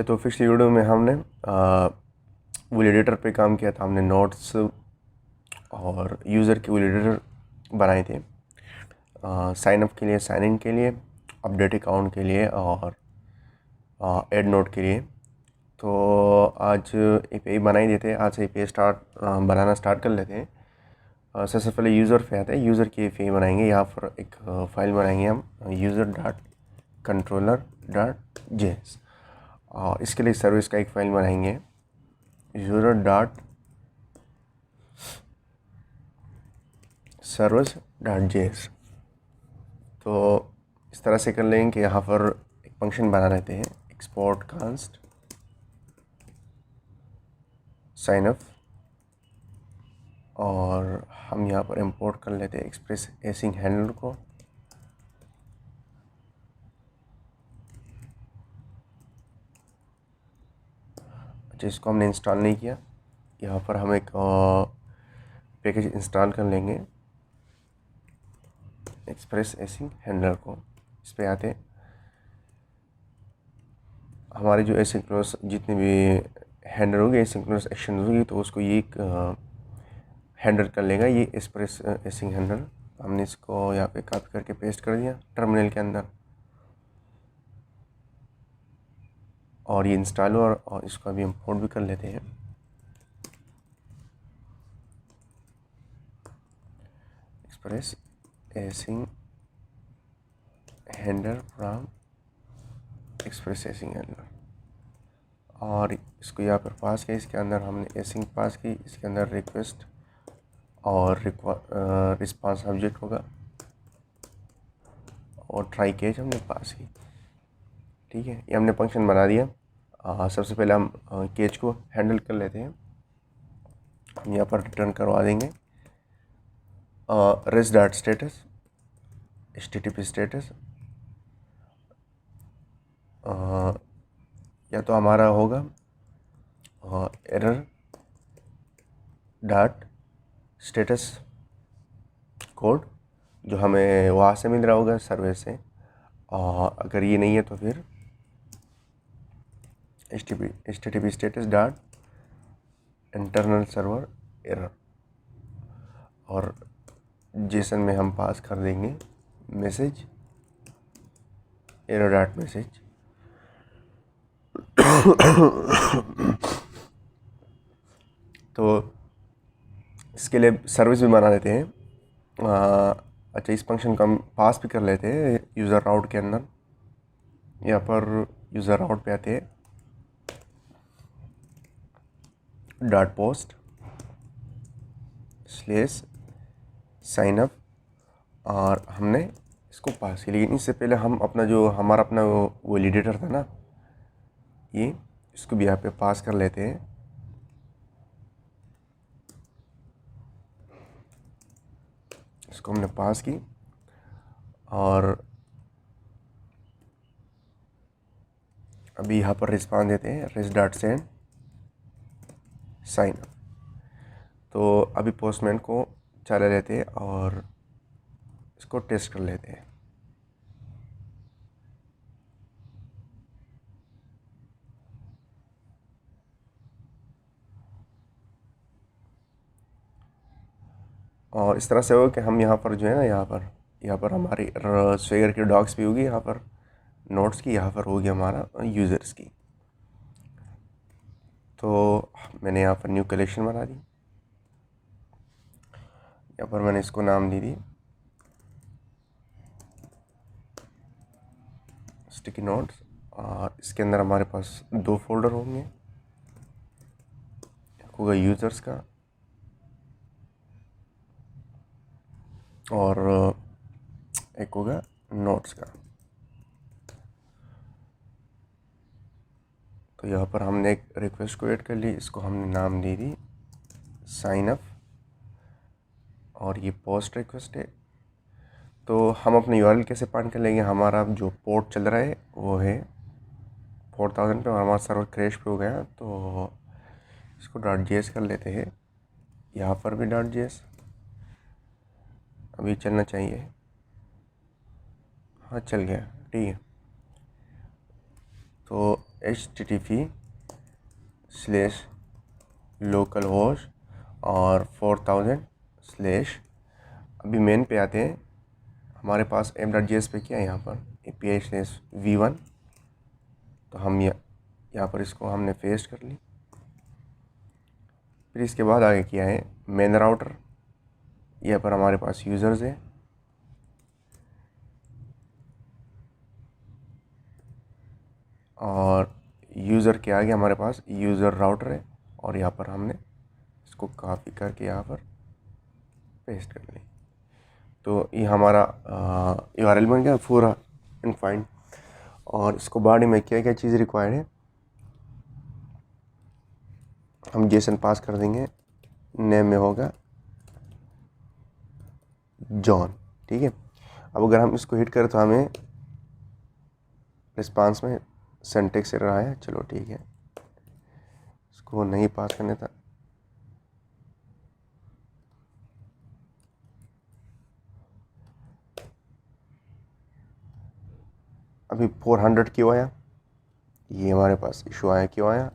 तो पिछली वीडियो में हमने वूल एडिटर पे काम किया था। हमने नोट्स और यूज़र के वूल एडिटर बनाए थे साइन अप के लिए, साइन इन के लिए, अपडेट अकाउंट के लिए और ऐड नोट के लिए। तो आज एपीआई बना ही देते हैं। आज एपीआई बनाना स्टार्ट कर लेते हैं। सबसे पहले यूज़र पे आते हैं। यूज़र की एपीआई बनाएंगे। यहाँ पर एक फाइल बनाएंगे हम user.controller.js और इसके लिए सर्विस का एक फाइल बनाएंगे user.service.js। तो इस तरह से कर लेंगे कि यहाँ पर एक फंक्शन बना लेते हैं एक्सपोर्ट कांस्ट साइन अप और हम यहाँ पर इंपोर्ट कर लेते हैं एक्सप्रेस एसिंग हैंडलर को। अच्छा, इसको हमने इंस्टॉल नहीं किया। यहाँ पर हम एक पैकेज इंस्टॉल कर लेंगे एक्सप्रेस एसिंग हैंडलर को। इस पे आते हैं। हमारे जो एसिंक्रोनस जितने भी हैंडल होंगे, एसिंक्रोनस एक्शन होगी, तो उसको ये हैंडल कर लेगा ये एक्सप्रेस एसिंग हैंडल। हमने इसको यहाँ पे कॉपी करके पेस्ट कर दिया टर्मिनल के अंदर और ये इंस्टॉल हुआ और इसको अभी इंपोर्ट भी कर लेते हैं। Express async handler from express async handler और इसको यहाँ पर पास किया। इसके अंदर हमने एसिंग पास की, इसके अंदर रिक्वेस्ट और रिस्पांस ऑब्जेक्ट होगा और ट्राई केज हमने पास की। ठीक है, ये हमने फंक्शन बना दिया। सबसे पहले हम केज को हैंडल कर लेते हैं। हम यहाँ पर रिटर्न करवा देंगे res dot status http status या तो हमारा होगा एरर डॉट स्टेटस कोड जो हमें वहाँ से मिल रहा होगा सर्वर से। और अगर ये नहीं है तो फिर http status dot internal server error और जेसन में हम पास कर देंगे मैसेज एरर डॉट मैसेज। तो इसके लिए सर्विस भी बना लेते हैं। अच्छा, इस फंक्शन को हम पास भी कर लेते हैं यूज़र राउट के अंदर। यहाँ पर यूज़र राउट पे आते हैं dot post slash sign up और हमने इसको पास किया। लेकिन इससे पहले हम हमारा अपना वो एडिटर था ना, ये इसको भी यहाँ पे पास कर लेते हैं। इसको हमने पास की और अभी यहाँ पर रिस्पांस देते हैं res dot send sign up. तो अभी पोस्टमैन को चला लेते हैं और इसको टेस्ट कर लेते हैं। और इस तरह से होगा कि हम यहाँ पर जो है ना, यहाँ पर हमारी स्वेगर की डॉक्स भी होगी, यहाँ पर नोट्स की, यहाँ पर होगी हमारा यूज़र्स की। तो मैंने यहाँ पर न्यू कलेक्शन बना दी। यहाँ पर मैंने इसको नाम दी स्टिकी नोट्स और इसके अंदर हमारे पास 2 फोल्डर होंगे। एक होगा यूज़र्स का और एक होगा नोट्स का। तो यहाँ पर हमने एक रिक्वेस्ट को ऐड कर ली। इसको हमने नाम दी साइन अप और ये पोस्ट रिक्वेस्ट है। तो हम अपने यूआरएल कैसे फाइंड कर लेंगे? हमारा जो पोर्ट चल रहा है वो है 4000 पे और हमारा सर्वर क्रैश पे हो गया। तो इसको .js कर लेते हैं। यहाँ पर भी .js अभी चलना चाहिए। हाँ, चल गया। ठीक है, तो http/localhost और 4000 स्लैश, अभी मेन पे आते हैं। हमारे पास app.js पे क्या है यहाँ पर API/v1, तो हम यहाँ पर इसको हमने पेस्ट कर ली। फिर इसके बाद आगे किया है मेन राउटर, यहाँ पर हमारे पास यूज़र्स है और यूज़र के आगे हमारे पास यूज़र राउटर है और यहाँ पर हमने इसको कॉपी करके यहाँ पर पेस्ट कर ली। तो ये हमारा URL बन गया पूरा एंड फाइंड। और इसको बॉडी में क्या क्या चीज़ रिक्वायर्ड है, हम जेसन पास कर देंगे। नेम में होगा जॉन, ठीक है। अब अगर हम इसको हिट करें तो हमें रिस्पांस में सिंटैक्स एरर आया। चलो ठीक है, इसको नहीं पास करने था। अभी 400 क्यों आया, ये हमारे पास इशू आया, क्यों आया।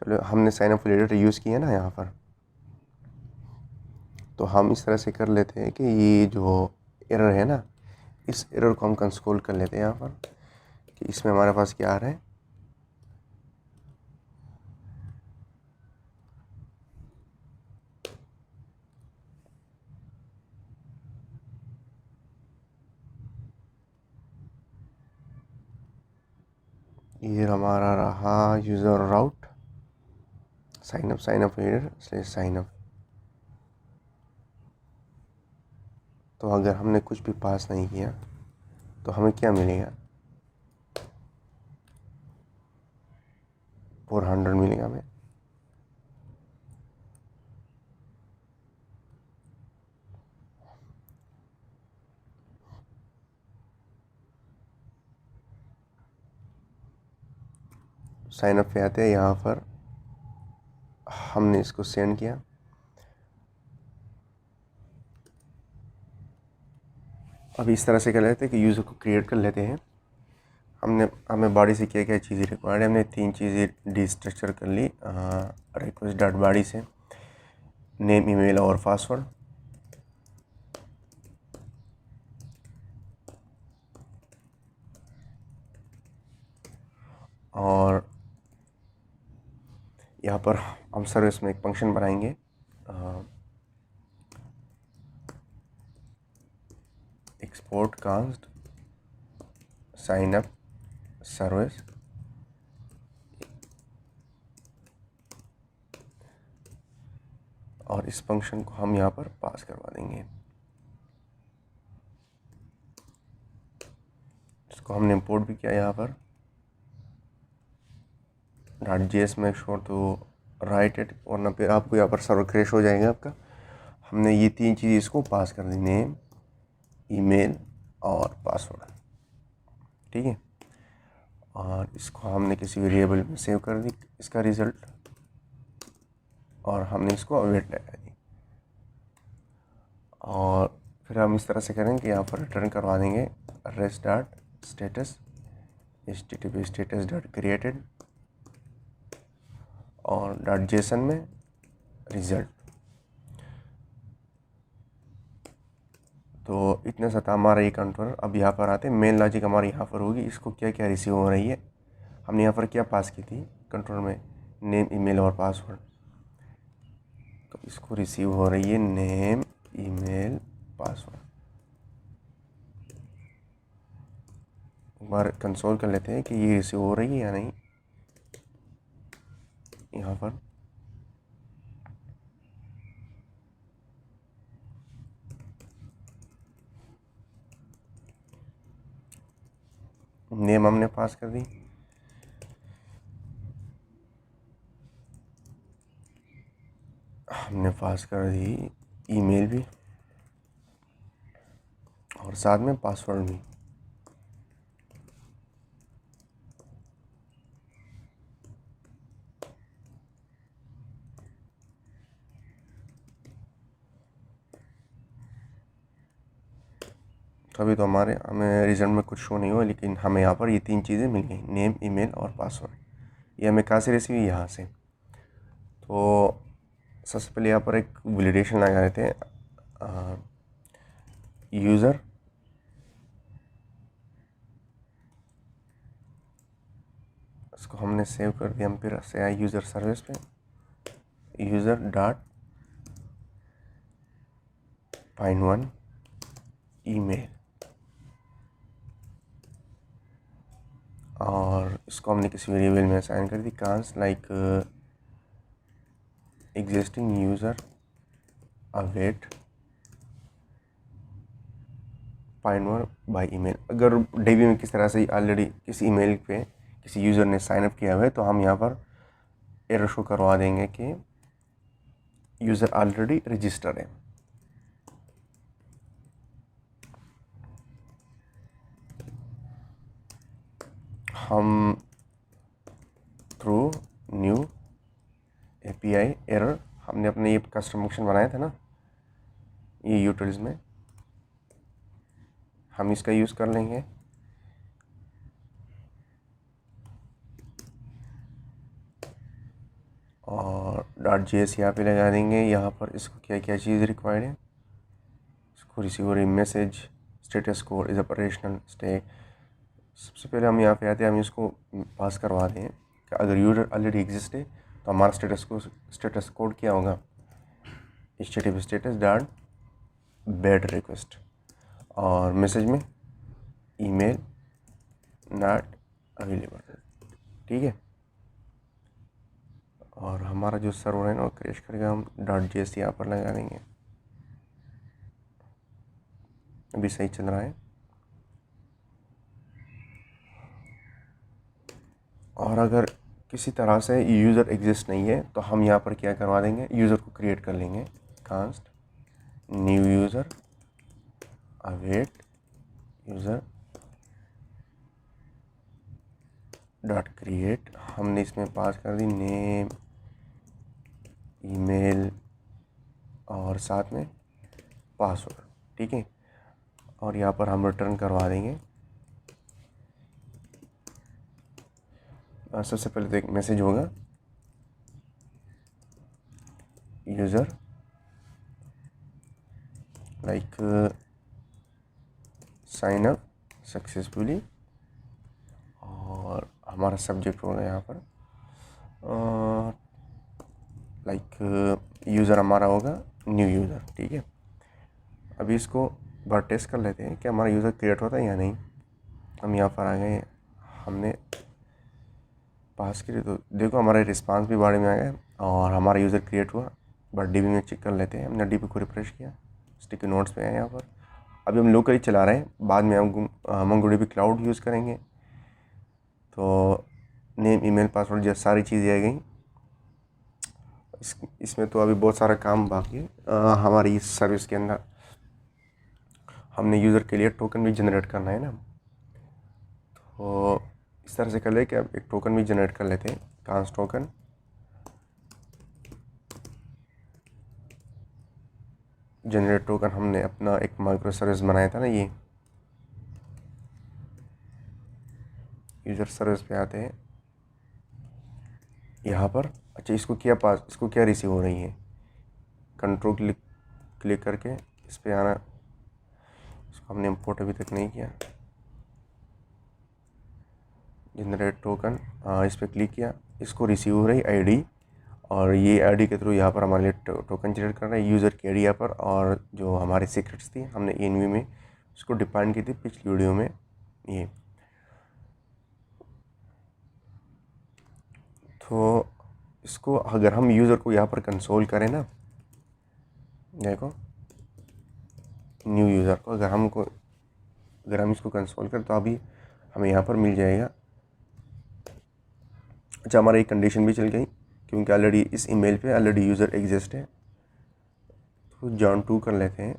चलो हमने साइन अप वैलिडेटर यूज़ किया ना यहाँ पर, तो हम इस तरह से कर लेते हैं कि ये जो एरर है ना, इस एरर को हम कंसोल कर लेते हैं यहाँ पर कि इसमें हमारे पास क्या आ रहा है। ये हमारा रहा यूज़र राउट साइन अप वैलिडेटर/साइन अप। तो अगर हमने कुछ भी पास नहीं किया तो हमें क्या मिलेगा, 400 मिलेगा हमें। साइन अप पे आते हैं, यहाँ पर हमने इसको सेंड किया। अब इस तरह से कर लेते हैं कि यूज़र को क्रिएट कर लेते हैं। हमें बॉडी से क्या क्या चीज़ें रिक्वायर्ड है, हमने 3 चीज़ें डिस्ट्रक्चर कर ली रिक्वेस्ट डॉट बॉडी से, नेम, ईमेल और पासवर्ड। और यहाँ पर हम सर्विस में एक फंक्शन बनाएंगे export const sign up service, और इस फंक्शन को हम यहाँ पर पास करवा देंगे। इसको हमने इंपोर्ट भी किया यहाँ पर .js में श्योर तो राइट इट, वरना फिर आपको यहाँ पर सर्वर क्रैश हो जाएगा आपका। हमने ये 3 चीज़ इसको पास कर दी, नेम, ईमेल और पासवर्ड, ठीक है। और इसको हमने किसी वेरिएबल में सेव कर दी इसका रिज़ल्ट, और हमने इसको अवेट लगा दी। और फिर हम इस तरह से करेंगे कि यहाँ पर रिटर्न करवा देंगे rest dot status http status dot created और डॉट जेसन में रिज़ल्ट। तो इतने सा था हमारा ये कंट्रोलर। अब यहाँ पर आते हैं, मेन लॉजिक हमारी यहाँ पर होगी, इसको क्या क्या रिसीव हो रही है। हमने यहाँ पर क्या पास की थी कंट्रोलर में, नेम, ईमेल और पासवर्ड। तो इसको रिसीव हो रही है नेम, ईमेल, पासवर्ड। एक बार कंसोल कर लेते हैं कि ये रिसीव हो रही है या नहीं। यहाँ पर नेम हमने पास कर दी, हमने पास कर दी ईमेल भी और साथ में पासवर्ड भी। अभी तो हमें रिजल्ट में कुछ शो नहीं हुआ, लेकिन हमें यहाँ पर ये 3 चीज़ें मिल गई, नेम, ईमेल और पासवर्ड। ये हमें कहाँ से रिसीव हुई? यहाँ से। तो सबसे पहले यहाँ पर एक वैलिडेशन लगा रहे थे, यूज़र इसको हमने सेव कर दिया। हम फिर से आए यूज़र सर्विस पे, user dot find one email, और इसको हमने किसी वेरिएबल में असाइन कर दी, const like existing user await find one by email. अगर डेबी में किस तरह से ऑलरेडी किसी ईमेल पे किसी यूज़र ने साइन अप किया हुआ है तो हम यहाँ पर एरर शो करवा देंगे कि यूज़र ऑलरेडी रजिस्टर्ड है। हम थ्रू न्यू एपीआई एरर, हमने अपने ये कस्टम फंक्शन बनाया था ना ये यूटिल्स में, हम इसका यूज़ कर लेंगे। और .js यहाँ पे लगा देंगे। यहाँ पर इसको क्या क्या चीज़ रिक्वायर्ड है, इसको receiver message status code is operational state. सबसे पहले हम यहाँ पे आते हैं, हम इसको पास करवा दें कि अगर यूज़र ऑलरेडी एग्जिस्ट है तो हमारा स्टेटस कोड क्या होगा, HTTP status dot bad request, और मैसेज में ईमेल नॉट अवेलेबल। ठीक है, और हमारा जो सर्वर है ना वो क्रैश करेगा। हम .js यहाँ पर लगा देंगे। अभी सही चल रहा है। और अगर किसी तरह से यूज़र एग्जिस्ट नहीं है तो हम यहाँ पर क्या करवा देंगे, यूज़र को क्रिएट कर लेंगे, const new user await user dot create. हमने इसमें पास कर दी नेम, ईमेल और साथ में पासवर्ड। ठीक है, और यहाँ पर हम रिटर्न करवा देंगे। सबसे पहले तो एक मैसेज होगा, user like sign up successfully, और हमारा सब्जेक्ट होगा यहाँ पर लाइक यूज़र हमारा होगा न्यू यूज़र। ठीक है, अभी इसको बार टेस्ट कर लेते हैं कि हमारा यूज़र क्रिएट होता है या नहीं। हम यहाँ पर आ गए, हमने पास किए तो देखो हमारा रिस्पांस भी बारे में आ गया और हमारा यूज़र क्रिएट हुआ। बट डीबी में चेक कर लेते हैं। हमने डीबी को रिफ्रेश किया, स्टिकी नोट्स पे आए यहाँ पर। अभी हम लोकली चला रहे हैं, बाद में हम MongoDB क्लाउड यूज़ करेंगे। तो नेम, ईमेल, पासवर्ड जैसे सारी चीज़ें आ गई। इसमें तो अभी बहुत सारा काम बाकी है। हमारी इस सर्विस के अंदर हमने यूज़र के लिए टोकन भी जनरेट करना है ना, तो इस तरह से कर ले कि अब एक टोकन भी जनरेट कर लेते हैं, कांस्ट टोकन। जनरेट टोकन हमने अपना एक माइक्रो सर्विस बनाया था ना, ये यूज़र सर्विस पे आते हैं यहाँ पर। अच्छा, इसको क्या रिसीव हो रही है, कंट्रोल क्लिक करके इस पर आना। इसको हमने इंपोर्ट अभी तक नहीं किया। जनरेट टोकन, इस पर क्लिक किया, इसको रिसीव हो रही आईडी, और ये आईडी के थ्रू यहाँ पर हमारे लिए टोकन जनरेट कर रहा है। यूज़र की आईडी यहाँ पर, और जो हमारी सीक्रेट्स थी हमने ENV में उसको डिफाइन की थी पिछली वीडियो में। ये तो इसको अगर हम यूज़र को यहाँ पर कंसोल करें ना, देखो न्यू यूज़र को अगर हम इसको कंसोल करें तो अभी हमें यहाँ पर मिल जाएगा। अच्छा, हमारा एक कंडीशन भी चल गई क्योंकि ऑलरेडी इस ईमेल पे ऑलरेडी यूज़र एग्जिस्ट है। तो जॉन 2 कर लेते हैं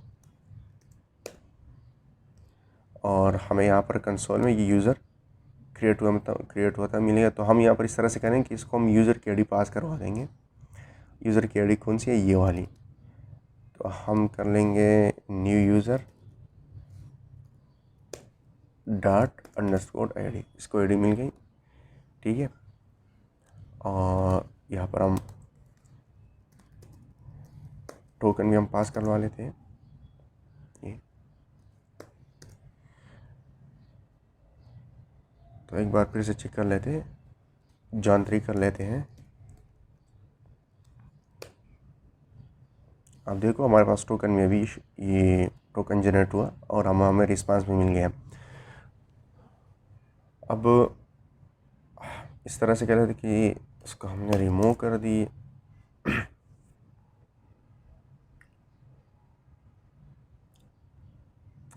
और हमें यहाँ पर कंसोल में ये यूज़र क्रिएट हुआ था मिलेगा। तो हम यहाँ पर इस तरह से करेंगे कि इसको हम यूज़र की आईडी पास करवा देंगे। यूज़र की आईडी कौन सी है, ये वाली। तो हम कर लेंगे न्यू यूज़र ._id, इसको आईडी मिल गई, ठीक है। और यहाँ पर हम टोकन भी हम पास करवा लेते हैं ये। तो एक बार फिर से चेक कर लेते हैं, जानकारी कर लेते हैं। अब देखो हमारे पास टोकन में भी ये टोकन जनरेट हुआ और हमें रिस्पांस भी मिल गया। अब इस तरह से कह रहे थे कि इसको हमने रिमूव कर दी।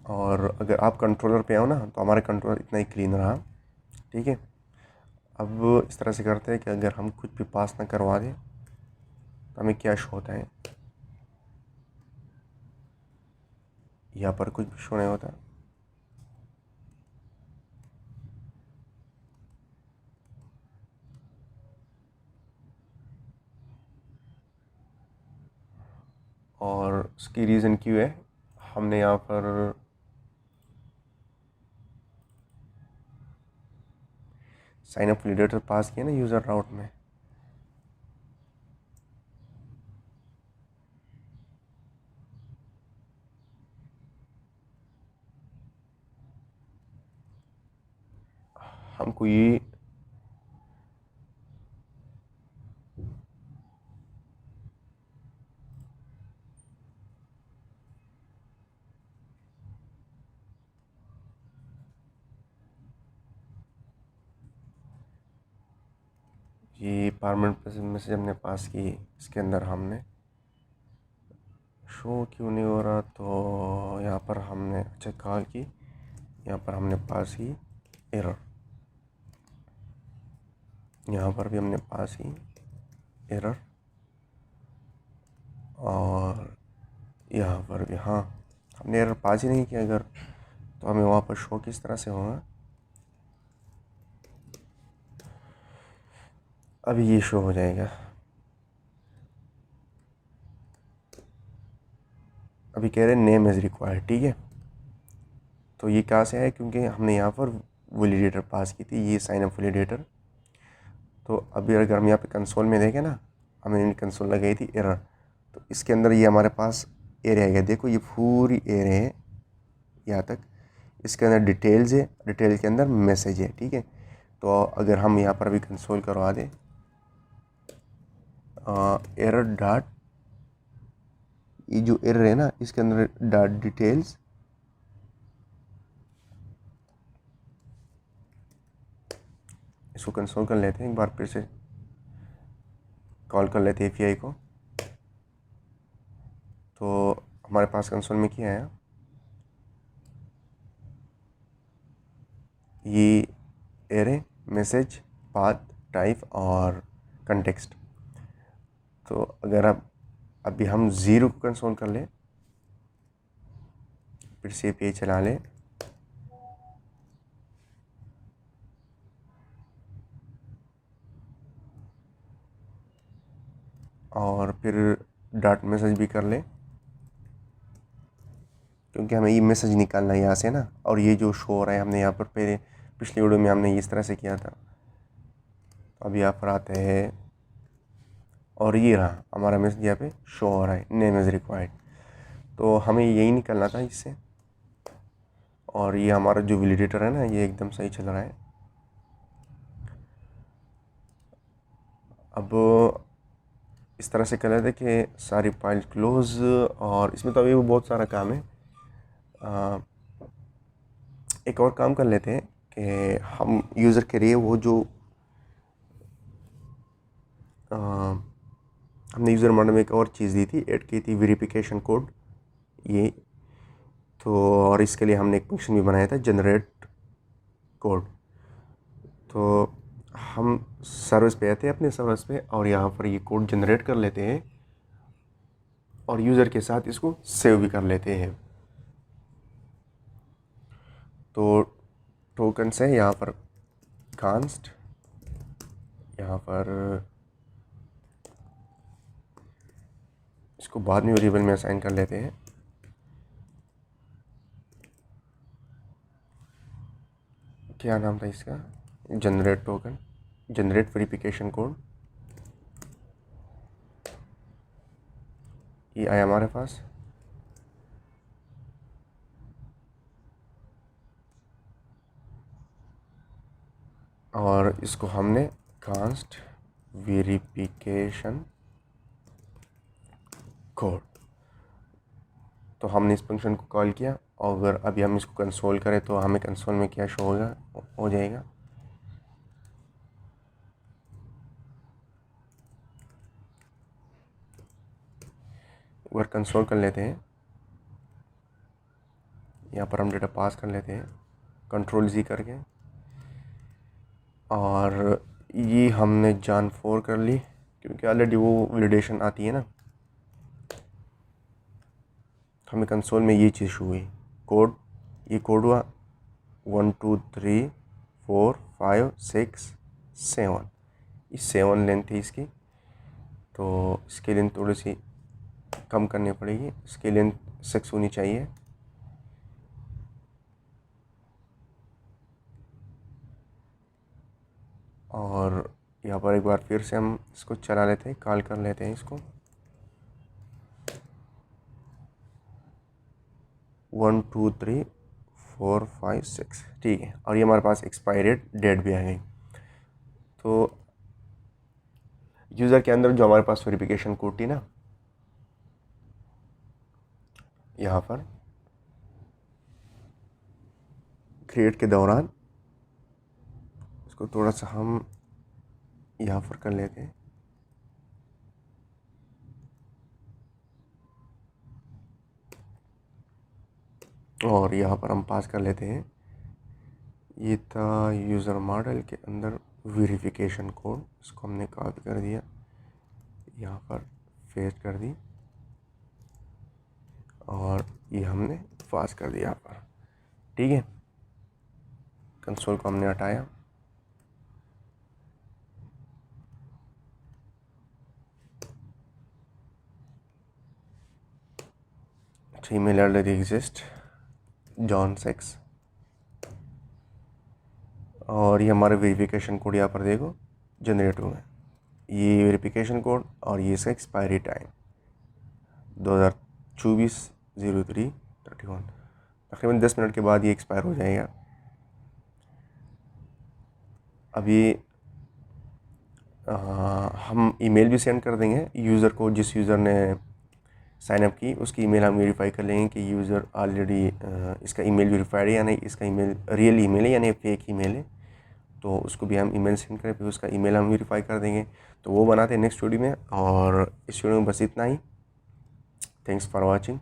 और अगर आप कंट्रोलर पे आओ ना तो हमारे कंट्रोलर इतना ही क्लीन रहा, ठीक है। अब इस तरह से करते हैं कि अगर हम कुछ भी पास ना करवा दें तो हमें क्या शो होता है। यहाँ पर कुछ भी शो नहीं होता। और उसकी रीज़न क्यों है, हमने यहाँ पर साइन अप वैलिडेटर पास किया ना यूज़र राउट में। हमको ये परमानेंट मैसेज हमने पास की, इसके अंदर हमने शो क्यों नहीं हो रहा। तो यहाँ पर हमने अच्छा कॉल की, यहाँ पर हमने पास की एरर, यहाँ पर भी हमने पास की एरर, और यहाँ पर भी हाँ हमने एरर पास ही नहीं किया। अगर तो हमें वहाँ पर शो किस तरह से होगा, अभी ये शो हो जाएगा। अभी कह रहे हैं नेम इज़ रिक्वायर्ड, ठीक है। तो ये कहाँ से आया, क्योंकि हमने यहाँ पर वैलिडेटर पास की थी, ये साइन अप वैलिडेटर। तो अभी अगर हम यहाँ पे कंसोल में देखें ना, हमने कंसोल लगाई थी एरर, तो इसके अंदर ये हमारे पास एरे आएगा। देखो ये पूरी एरे है यहाँ तक, इसके अंदर डिटेल्स है, डिटेल के अंदर मैसेज है, ठीक है। तो अगर हम यहाँ पर भी कंसोल करवा दें एरर डॉट, ये जो एरर है ना इसके अंदर डॉट डिटेल्स, इसको कंसोल कर लेते हैं। एक बार फिर से कॉल कर लेते हैं एपीआई को। तो हमारे पास कंसोल में क्या है, ये एरे, मैसेज, पाथ, टाइप और कंटेक्स्ट। तो अगर आप अभी हम ज़ीरो को कंसोल कर लें, फिर से एपीआई चला लें, और फिर डॉट मैसेज भी कर लें, क्योंकि हमें ये मैसेज निकालना है यहाँ से ना। और ये जो शो हो रहा है, हमने यहाँ पर पहले पिछली वीडियो में हमने इस तरह से किया था। तो अब यहाँ पर आते हैं और ये रहा हमारा मैसेज, यहाँ पे शो हो रहा है नेम इज़ रिक्वायर्ड। तो हमें यही निकलना था इससे। और ये हमारा जो वैलिडेटर है ना, ये एकदम सही चल रहा है। अब इस तरह से कर लेते कि सारी फाइल क्लोज, और इसमें तो अभी वो बहुत सारा काम है। एक और काम कर लेते हैं कि हम यूज़र के लिए वो जो हमने यूज़र मॉडल में एक और चीज़ दी थी, ऐड की थी वेरिफिकेशन कोड, ये। तो और इसके लिए हमने एक फंक्शन भी बनाया था, जनरेट कोड। तो हम सर्विस पे आते हैं, अपने सर्विस पे, और यहाँ पर ये कोड जनरेट कर लेते हैं और यूज़र के साथ इसको सेव भी कर लेते हैं। तो टोकन से यहाँ पर कांस्ट, यहाँ पर इसको बाद में वेरिएबल में असाइन कर लेते हैं। क्या नाम था इसका, generate token, generate verification code. ये आया हमारे पास। और इसको हमने कांस्ट वेरिफिकेशन कोड, तो हमने इस फंक्शन को कॉल किया। और अगर अभी हम इसको कंसोल करें तो हमें कंसोल में क्या शो होगा, हो जाएगा, अगर कंसोल कर लेते हैं, यहाँ पर हम डेटा पास कर लेते हैं कंट्रोल जी करके। और ये हमने जान फोर कर ली क्योंकि ऑलरेडी वो वैलिडेशन आती है ना। हमें कंसोल में ये चीज़ हुई, कोड, ये कोड हुआ 1 2 3 4 5 6 7, ये 7 लेंथ है इसकी, तो इसकी लेंथ थोड़ी सी कम करनी पड़ेगी, इसकी लेंथ 6 होनी चाहिए। और यहाँ पर एक बार फिर से हम इसको चला लेते हैं, कॉल कर लेते हैं इसको 1 2 3 4 5 6, ठीक है। और ये हमारे पास एक्सपायरी डेट भी आ गई। तो यूज़र के अंदर जो हमारे पास वेरिफिकेशन कोड थी ना, यहाँ पर क्रिएट के दौरान इसको थोड़ा सा हम यहाँ पर कर लेते हैं, और यहाँ पर हम पास कर लेते हैं, ये था यूज़र मॉडल के अंदर वेरिफिकेशन कोड, इसको हमने कॉपी कर दिया, यहाँ पर पेस्ट कर दी, और ये हमने पास कर दिया यहाँ पर, ठीक है। कंसोल को हमने हटाया, ईमेल ऑलरेडी एग्जिस्ट जॉन 6, और ये हमारे वेरिफिकेशन कोड यहाँ पर देखो जनरेट हुआ है, ये वेरिफिकेशन कोड और ये इसका एक्सपायरी टाइम 2024-03-31, तकरीबन 10 मिनट के बाद ये एक्सपायर हो जाएगा। अभी हम ईमेल भी सेंड कर देंगे यूज़र को, जिस यूज़र ने साइन अप की उसकी ईमेल हम वेरीफाई कर लेंगे कि यूज़र ऑलरेडी इसका ईमेल वेरीफाइड है या नहीं, इसका ईमेल रियल ईमेल है या नहीं फेक ईमेल है, तो उसको भी हम ईमेल सेंड करें, फिर उसका ईमेल हम वेरीफाई कर देंगे। तो वो बनाते हैं नेक्स्ट वीडियो में, और इस वीडियो में बस इतना ही। Thanks for watching.